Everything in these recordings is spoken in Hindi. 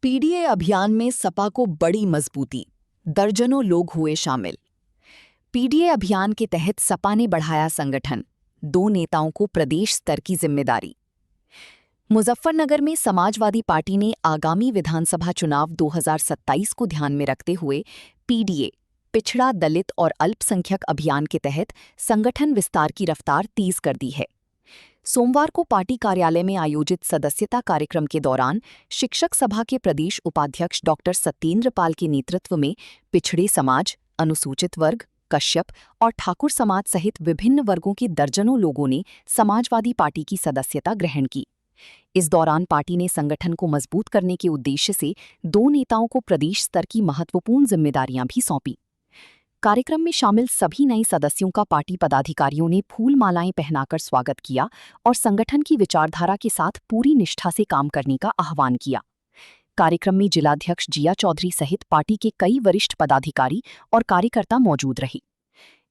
पीडीए अभियान में सपा को बड़ी मजबूती, दर्जनों लोग हुए शामिल। पीडीए अभियान के तहत सपा ने बढ़ाया संगठन, 2 नेताओं को प्रदेश स्तर की जिम्मेदारी। मुजफ्फरनगर में समाजवादी पार्टी ने आगामी विधानसभा चुनाव 2027 को ध्यान में रखते हुए पीडीए, पिछड़ा दलित और अल्पसंख्यक अभियान के तहत संगठन विस्तार की रफ्तार तेज कर दी है। सोमवार को पार्टी कार्यालय में आयोजित सदस्यता कार्यक्रम के दौरान शिक्षक सभा के प्रदेश उपाध्यक्ष डॉक्टर सत्येंद्र पाल के नेतृत्व में पिछड़े समाज, अनुसूचित वर्ग, कश्यप और ठाकुर समाज सहित विभिन्न वर्गों के दर्जनों लोगों ने समाजवादी पार्टी की सदस्यता ग्रहण की। इस दौरान पार्टी ने संगठन को मजबूत करने के उद्देश्य से 2 नेताओं को प्रदेश स्तर की महत्वपूर्ण जिम्मेदारियां भी सौंपी। कार्यक्रम में शामिल सभी नए सदस्यों का पार्टी पदाधिकारियों ने फूल मालाएं पहनाकर स्वागत किया और संगठन की विचारधारा के साथ पूरी निष्ठा से काम करने का आह्वान किया। कार्यक्रम में जिलाध्यक्ष जिया चौधरी सहित पार्टी के कई वरिष्ठ पदाधिकारी और कार्यकर्ता मौजूद रहे।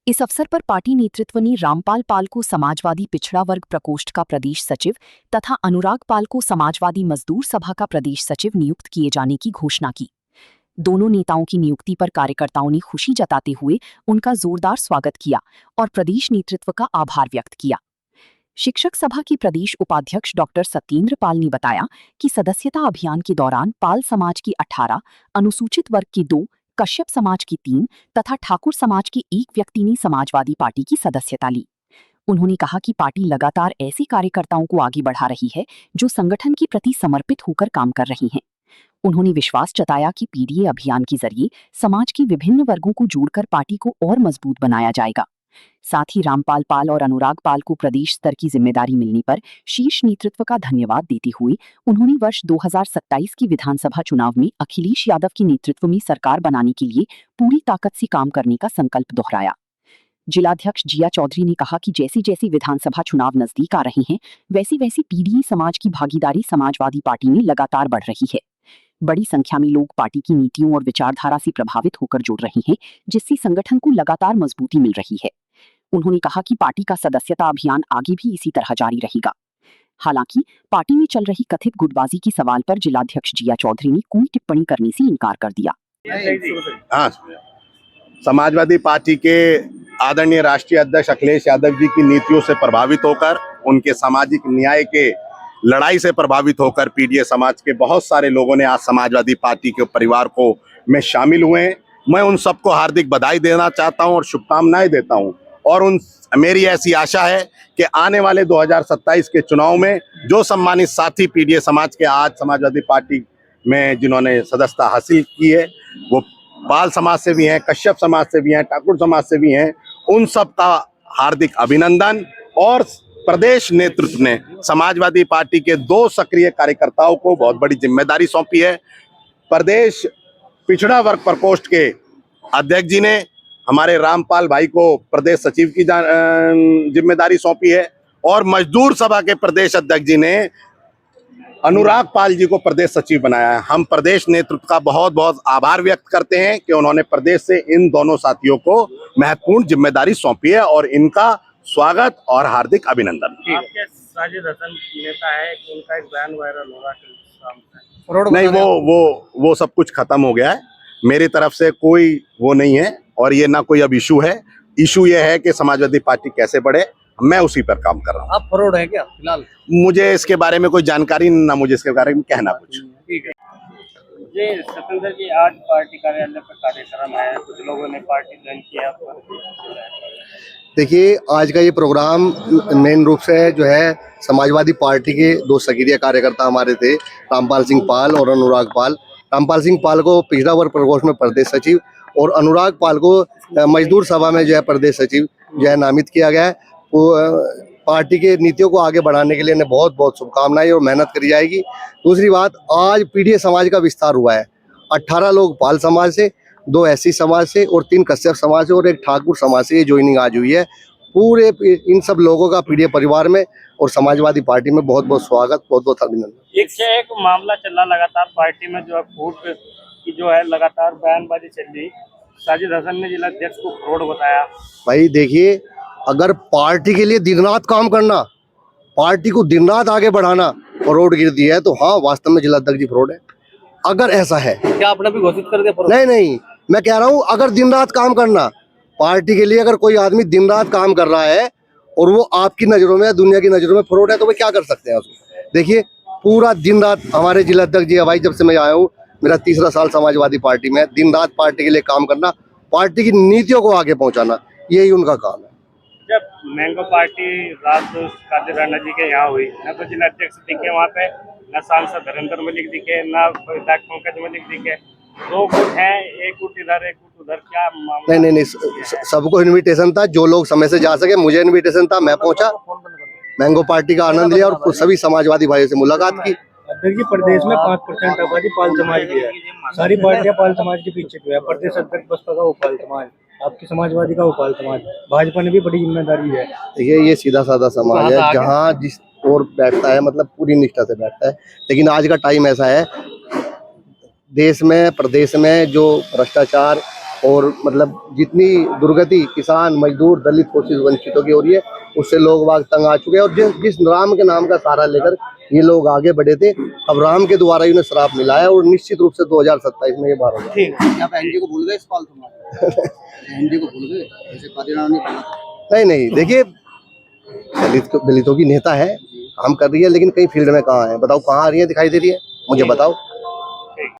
इस अवसर पर पार्टी नेतृत्व ने रामपाल पाल को समाजवादी पिछड़ा वर्ग प्रकोष्ठ का प्रदेश सचिव तथा अनुराग पाल को समाजवादी मजदूर सभा का प्रदेश सचिव नियुक्त किए जाने की घोषणा की। दोनों नेताओं की नियुक्ति पर कार्यकर्ताओं ने खुशी जताते हुए उनका जोरदार स्वागत किया और प्रदेश नेतृत्व का आभार व्यक्त किया। शिक्षक सभा के प्रदेश उपाध्यक्ष डॉक्टर सत्येंद्र पाल ने बताया कि सदस्यता अभियान के दौरान पाल समाज के 18, अनुसूचित वर्ग के 2, कश्यप समाज के 3 तथा ठाकुर समाज के 1 व्यक्ति ने समाजवादी पार्टी की सदस्यता ली। उन्होंने कहा कि पार्टी लगातार ऐसे कार्यकर्ताओं को आगे बढ़ा रही है जो संगठन के प्रति समर्पित होकर काम कर रही हैं। उन्होंने विश्वास जताया कि पीडीए अभियान के जरिए समाज के विभिन्न वर्गों को जोड़कर पार्टी को और मजबूत बनाया जाएगा। साथ ही रामपाल पाल और अनुराग पाल को प्रदेश स्तर की जिम्मेदारी मिलने पर शीर्ष नेतृत्व का धन्यवाद देते हुए उन्होंने वर्ष 2027 की विधानसभा चुनाव में अखिलेश यादव के नेतृत्व में सरकार बनाने के लिए पूरी ताकत से काम करने का संकल्प दोहराया। जिलाध्यक्ष जिया चौधरी ने कहा कि जैसे जैसे विधानसभा चुनाव नजदीक आ रहे हैं, वैसे वैसे पीडीए समाज की भागीदारी समाजवादी पार्टी में लगातार बढ़ रही है। बड़ी संख्या में लोग पार्टी की नीतियों और विचारधारा से प्रभावित होकर जुड़ रहे हैं, जिससे संगठन को लगातार मजबूती मिल रही है। उन्होंने कहा कि पार्टी का सदस्यता अभियान आगे भी इसी तरह जारी रहेगा। हालांकि पार्टी में चल रही कथित गुटबाजी के सवाल पर जिलाध्यक्ष जिया चौधरी ने कोई टिप्पणी करने से इनकार कर दिया। हाँ, समाजवादी पार्टी के आदरणीय राष्ट्रीय अध्यक्ष अखिलेश यादव जी की नीतियों से प्रभावित होकर, उनके सामाजिक न्याय के लड़ाई से प्रभावित होकर पीडीए समाज के बहुत सारे लोगों ने आज समाजवादी पार्टी के परिवार को में शामिल हुए हैं। मैं उन सबको हार्दिक बधाई देना चाहता हूं और शुभकामनाएं देता हूं और मेरी ऐसी आशा है कि आने वाले 2027 के चुनाव में जो सम्मानित साथी पीडीए समाज के आज समाजवादी पार्टी में जिन्होंने सदस्यता हासिल की है, वो पाल समाज से भी हैं, कश्यप समाज से भी हैं, ठाकुर समाज से भी हैं, उन सब का हार्दिक अभिनंदन। और प्रदेश नेतृत्व ने समाजवादी पार्टी के 2 सक्रिय कार्यकर्ताओं को बहुत बड़ी जिम्मेदारी सौंपी है। प्रदेश पिछड़ा वर्ग प्रकोष्ठ के अध्यक्ष जी ने हमारे रामपाल भाई को प्रदेश सचिव की जिम्मेदारी सौंपी है और मजदूर सभा के प्रदेश अध्यक्ष जी ने अनुराग पाल जी को प्रदेश सचिव बनाया है। हम प्रदेश नेतृत्व का बहुत बहुत आभार व्यक्त करते हैं कि उन्होंने प्रदेश से इन दोनों साथियों को महत्वपूर्ण जिम्मेदारी सौंपी है और इनका स्वागत और हार्दिक अभिनंदन। आपके साजिद हसन नेता है कि उनका एक बयान वायरल हो रहा है, नहीं, वो सब कुछ खत्म हो गया है। मेरी तरफ से कोई वो नहीं है और ये ना कोई अब इशू है। इशू ये है कि समाजवादी पार्टी कैसे बढ़े, मैं उसी पर काम कर रहा हूँ। आप फरौड है क्या फिलहाल? मुझे इसके बारे में कोई जानकारी ना मुझे इसके बारे में कहना कुछ। ठीक है जी। सत्येंद्र जी, आज पार्टी कार्यालय पर कार्यक्रम है, कुछ लोगों ने पार्टी ज्वाइन किया। देखिए, आज का ये प्रोग्राम मेन रूप से जो है समाजवादी पार्टी के 2 सक्रिय कार्यकर्ता हमारे थे, रामपाल सिंह पाल और अनुराग पाल। रामपाल सिंह पाल को पिछड़ा वर्ग प्रकोष्ठ में प्रदेश सचिव और अनुराग पाल को मजदूर सभा में जो है प्रदेश सचिव जो है नामित किया गया है। वो पार्टी के नीतियों को आगे बढ़ाने के लिए इन्हें बहुत बहुत शुभकामनाएं और मेहनत करी जाएगी। दूसरी बात, आज पीडीए समाज का विस्तार हुआ है। 18 लोग पाल समाज से, 2 एससी समाज से और 3 कश्यप समाज से और 1 ठाकुर समाज से ये ज्वाइनिंग आज हुई है। पूरे इन सब लोगों का पीडीए परिवार में और समाजवादी पार्टी में बहुत बहुत स्वागत, बहुत बहुत अभिनंदन। एक मामला चल रहा लगातार पार्टी में, जो है फूट की जो है लगातार बयानबाजी चल रही। साजिद हसन ने जिलाध्यक्ष को फ्रॉड बताया। भाई देखिए, अगर पार्टी के लिए दिन रात काम करना, पार्टी को दिन रात आगे बढ़ाना फ्रॉड गिर दिया है तो हाँ, वास्तव में जिलाध्यक्ष जी फ्रॉड है। अगर ऐसा है, क्या आपने भी घोषित कर दिया? नहीं नहीं, मैं कह रहा हूँ अगर दिन रात काम करना पार्टी के लिए, अगर कोई आदमी दिन रात काम कर रहा है और वो आपकी नजरों में, दुनिया की नजरों में फ्रॉड है, तो वो क्या कर सकते हैं उसको? देखिए पूरा दिन रात हमारे जिला अध्यक्ष जी भाई, जब से मैं आया हूँ, मेरा 3रा साल समाजवादी पार्टी में, दिन रात पार्टी के लिए काम करना, पार्टी की नीतियों को आगे पहुंचाना, यही उनका काम है। जब मैंगो पार्टी रात कादिर राणा जी के यहाँ हुई, न तो जिला अध्यक्ष दिखे वहाँ पे, न सांसद धर्मेंद्र मलिक दिखे, न विधायक पंकज मलिक दिखे। 2 गुट हैं, 1 गुट इधर 1 गुट उधर, क्या मामला? नहीं, सबको इनविटेशन था, जो लोग समय से जा सके, मुझे इनविटेशन था, मैं पहुंचा, मैंगो पार्टी का आनंद लिया और सभी समाजवादी भाइयों से मुलाकात की। अध्यक्ष जी, प्रदेश में 5% आबादी पाल समाज की है, सारी पार्टियां पाल समाज के पीछे क्यों है? प्रदेश अध्यक्ष बसपा का वो पाल समाज, आपकी समाजवादी का वो पाल समाज, भाजपा ने भी बड़ी जिम्मेदारी है। ये सीधा साधा समाज है, जहाँ जिस और बैठता है, मतलब पूरी निष्ठा से बैठता है। लेकिन आज का टाइम ऐसा है, देश में प्रदेश में जो भ्रष्टाचार और मतलब जितनी दुर्गति किसान, मजदूर, दलित, शोषित, वंचितों की हो रही है, उससे लोग बाग तंग आ चुके हैं। और जिस राम के नाम का सहारा लेकर ये लोग आगे बढ़े थे, अब राम के द्वारा ही उन्हें श्राप मिला है और निश्चित रूप से 2027 में ये बार होगा। ठीक है, आप एनजी को भूल गए? इस पाल समाज एनजी को भूल गए? जैसे कादिर ने बोला। नहीं, देखिए दलितों की नेता है, काम कर रही है, लेकिन कई फील्ड में कहाँ है बताओ? कहाँ आ रही है, दिखाई दे रही है? मुझे बताओ।